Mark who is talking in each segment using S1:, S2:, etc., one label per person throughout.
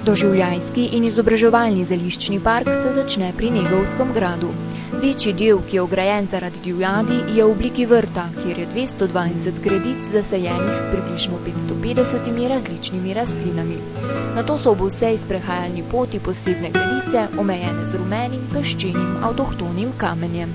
S1: Doživljajski in izobraževalni zeliščni park se začne pri Negovskem gradu. Večji del, ki je ograjen zaradi divjadi, je v obliki vrta, kjer je 220 gredic zasajenih s približno 550 različnimi rastlinami. Nato so ob vsej sprehajalni poti posebne gredice, omejene z rumenim, peščenim, avtohtonim kamenjem.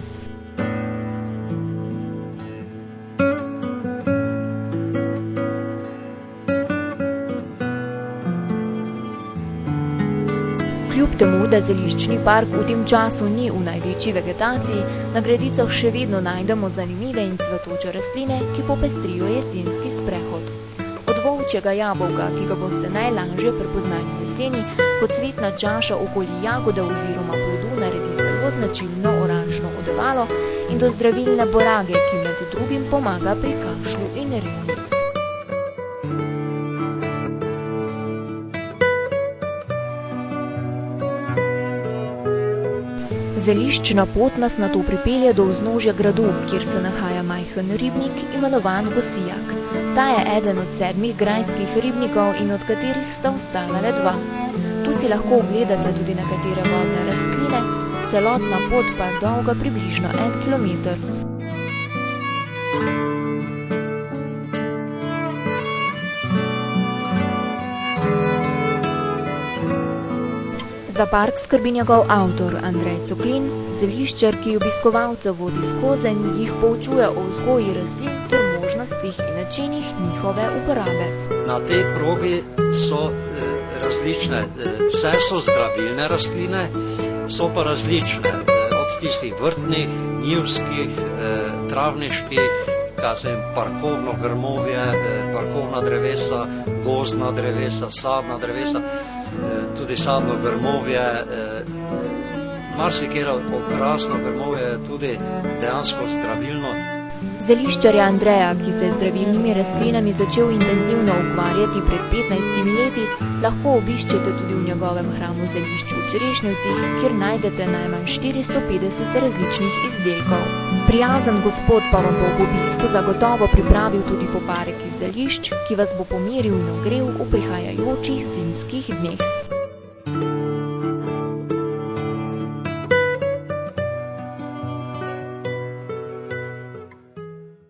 S1: Kljub temu, da zeliščni park v tem času ni v največji vegetaciji, na gredicah še vedno najdemo zanimive in cvetoče rastline, ki popestrijo jesenski sprehod. Od volčjega jabolka, ki ga boste najlažje prepoznali jeseni, kot cvetna čaša okoli jagode oziroma plodu naredi zelo značilno oranžno odevalo, in do zdravilne borage, ki med drugim pomaga pri kašlju in revmi. Zeliščna pot nas nato pripelje do vznožja gradu, kjer se nahaja majhen ribnik, imenovan Gosijak. Ta je eden od 7 grajskih ribnikov in od katerih sta ostala le 2. Tu si lahko ogledate tudi nekatere vodne rastline, celotna pot pa je dolga približno 1 kilometer. Za park skrbi njegov avtor Andrej Coklin, zeliščar, ki obiskovalce vodi skozenj, jih poučuje o vzgoji rastlin ter možnostih in načinih njihove uporabe.
S2: Na tej progi so različne, vse so zdravilne rastline, so pa različne, od tistih vrtnih, njivskih, travniških, parkovno grmovje, parkovna drevesa, gozdna drevesa, sadna drevesa, tudi sadno grmovje, marsikera okrasno grmovje je tudi dejansko zdravilno.
S1: Zeliščarja Andreja, ki se je zdravilnimi rastlinami začel intenzivno ukvarjati pred 15 leti, lahko obiščete tudi v njegovem hramu zelišč v Čerešnjevcih, kjer najdete najmanj 450 različnih izdelkov. Prijazen gospod pa vam bo ob obisku zagotovo pripravil tudi poparek iz zelišč, ki vas bo pomiril in ogrel v prihajajočih zimskih dneh.